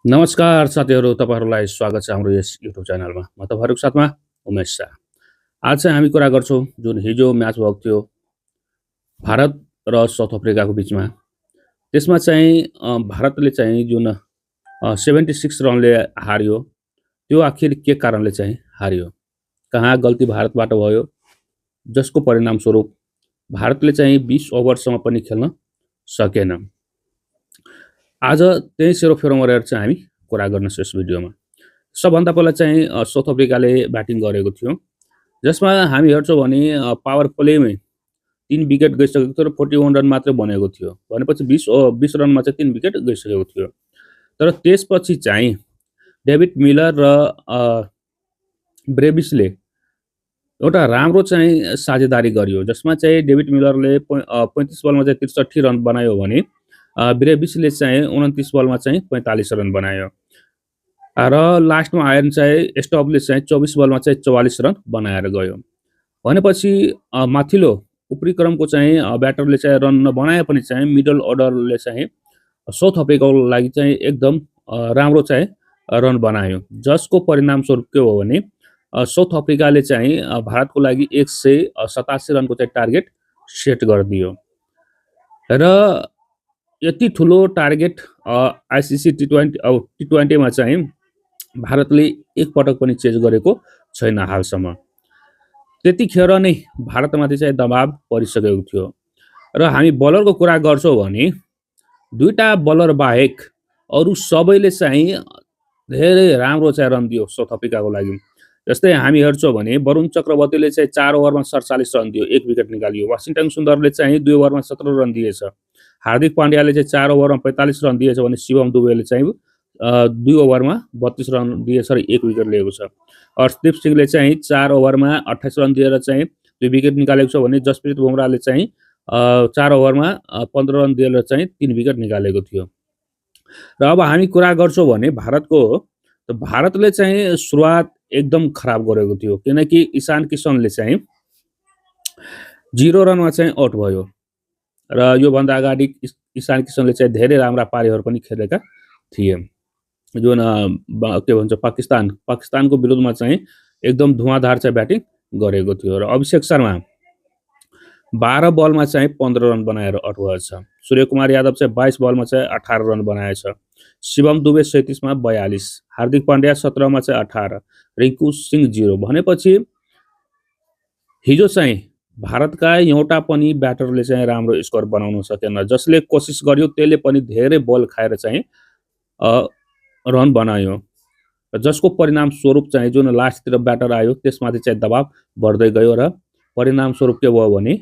नमस्कार साथीहरू, तपाईँहरूलाई स्वागत छ हाम्रो यस युट्युब च्यानलमा। म तपाईँहरूको साथमा उमेश शाह। आज चाहिँ हामी कुरा गर्छौँ जुन हिजो म्याच भएको थियो भारत र साउथ अफ्रिकाको बिचमा। त्यसमा चाहिँ भारतले चाहिँ जुन 76 रनले हार्यो, त्यो आखिर के कारणले चाहिँ हार्यो? कहाँ गल्ती भारतबाट भयो, जसको परिणामस्वरूप भारतले चाहिँ 20 ओभरसम्म पनि खेल्न सकेन। आज त्यही सेरोफेरोमा चाहिँ हामी कुरा गर्नेछौँ यस भिडियोमा। सबभन्दा पहिला चाहिँ साउथ अफ्रिकाले ब्याटिङ गरेको थियो, जसमा हामी हेर्छौँ भने पावर प्लेमै 3 विकेट गइसकेको थियो र 41 रन मात्रै बनेको थियो। भनेपछि 20 रनमा चाहिँ 3 विकेट गइसकेको थियो। तर त्यसपछि चाहिँ डेभिड मिलर र ब्रेविसले एउटा राम्रो चाहिँ साझेदारी गरियो, जसमा चाहिँ डेभिड मिलरले 35 बलमा चाहिँ 63 रन बनायो भने ब्रेविसले चाहिँ 29 बलमा चाहिँ 45 रन बनायो र लास्टमा आएर चाहिँ स्टबले चाहिँ 24 बलमा चाहिँ 44 रन बनाएर गयो। भनेपछि माथिल्लो उपरी क्रमको चाहिँ ब्याटरले चाहिँ रन नबनाए पनि चाहिँ मिडल अर्डरले चाहिँ साउथ अफ्रिकाको लागि चाहिँ एकदम राम्रो चाहिँ रन बनायो, जसको परिणामस्वरूप के हो भने साउथ अफ्रिकाले चाहिँ भारतको लागि 187 रनको चाहिँ टार्गेट सेट गरिदियो र यति ठुलो टार्गेट आइसिसी टी20मा चाहिँ भारतले एकपटक पनि चेज गरेको छैन हालसम्म। त्यतिखेर नै भारतमाथि चाहिँ दबाब परिसकेको थियो र हामी बलरको कुरा गर्छौँ भने दुईटा बलर बाहेक अरू सबैले चाहिँ धेरै राम्रो चाहिँ रन दियो साउथ अफ्रिकाको लागि। जस्तै हामी हेर्छौँ भने वरुण चक्रवर्तीले चाहिँ 4 ओभरमा 47 रन दियो, 1 विकेट निकालियो। वाशिंगटन सुन्दरले चाहिँ 2 ओभरमा 17 रन दिएछ। हार्दिक पाण्ड्याले चाहिँ 4 ओभरमा 45 रन दिएछ भने शिवम दुबेले चाहिँ 2 ओभरमा 32 रन दिएछ र 1 विकेट लिएको छ। अर्शदीप सिंहले चाहिँ 4 ओभरमा 28 रन दिएर चाहिँ 2 विकेट निकालेको छ भने जसप्रित बुमराले चाहिँ 4 ओभरमा 15 रन दिएर चाहिँ 3 विकेट निकालेको थियो। र अब हामी कुरा गर्छौँ भने भारतको, त भारतले चाहिँ सुरुवात एकदम खराब गरेको थियो, किनकि ईशान किशनले चाहिँ 0 रनमा चाहिँ आउट भयो र योभन्दा अगाडि ईशान किशनले चाहिँ धेरै राम्रा पारीहरू पनि खेलेका थिए, जुन के भन्छ पाकिस्तानको विरुद्धमा चाहिँ एकदम धुवाँधार चाहिँ ब्याटिङ गरेको थियो। र अभिषेक शर्मा 12 बलमा चाहिँ 15 रन बनाएर आउट भएछ। सूर्यकुमार यादव चाहिँ 22 बलमा चाहिँ 18 रन बनाएछ। शिवम दुबे 37 मा 42, हार्दिक पाण्ड्या 17 मा चाहिँ 18, रिङ्कू सिंह 0। भनेपछि हिजो चाहिँ भारतका एउटा पनि ब्याटरले चाहिँ राम्रो स्कोर बनाउन सकेन। जसले कोसिस गर्यो त्यसले पनि धेरै बल खाएर चाहिँ रन बनायो, जसको परिणाम स्वरूप चाहिँ जुन लास्टतिर ब्याटर आयो त्यसमाथि चाहिँ दबाब बढ्दै गयो र परिणाम स्वरूप के भयो भने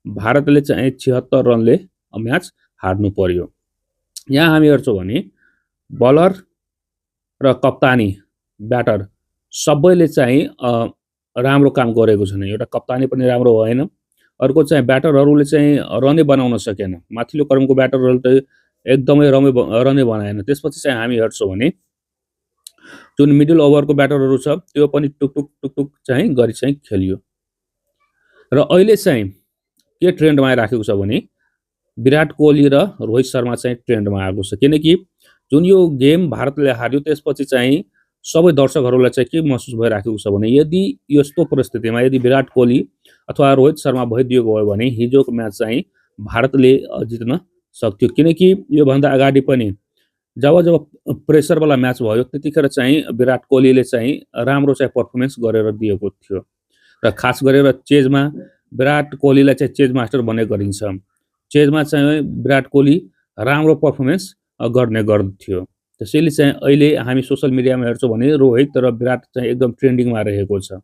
भारतले चाहिँ 76 रनले म्याच हार्नु पर्यो। यहाँ हामी हेर्छौँ भने बलर र कप्तानी ब्याटर सबैले चाहिँ राम्रो काम गरेको छैन। एउटा कप्तानी पनि राम्रो भएन, अर्को चाहिँ ब्याटरहरूले चाहिँ रनै बनाउन सकेन। माथिल्लो क्रमको ब्याटरहरूले त एकदमै रनै बनाएन। त्यसपछि चाहिँ हामी हेर्छौँ भने जुन मिडल ओभरको ब्याटरहरू छ त्यो पनि टुकटुक चाहिँ गरी चाहिँ खेलियो र अहिले चाहिँ के ट्रेन्डमा आइराखेको छ भने विराट कोहली र रोहित शर्मा चाहिँ ट्रेन्डमा आएको छ। किनकि जुन यो गेम भारतले हार्यो त्यसपछि चाहिँ सबै दर्शकहरूलाई चाहिँ के महसुस भइराखेको छ भने यदि यस्तो परिस्थितिमा यदि विराट कोहली अथवा रोहित शर्मा भइदिएको भयो भने हिजोको म्याच चाहिँ भारतले जित्न सक्थ्यो। किनकि योभन्दा अगाडि पनि जब प्रेसरवाला म्याच भयो त्यतिखेर चाहिँ विराट कोहलीले चाहिँ राम्रो चाहिँ पर्फर्मेन्स गरेर दिएको थियो र खास गरेर चेजमा विराट कोहलीलाई चाहिँ चेज मास्टर भन्ने गरिन्छ। चेजमा चाहिँ विराट कोहली राम्रो पर्फर्मेन्स गर्ने गर्थ्यो। त्यसैले चाहिँ अहिले हामी सोसल मिडियामा हेर्छौँ भने रोहित र विराट चाहिँ एकदम ट्रेन्डिङमा रहेको छ।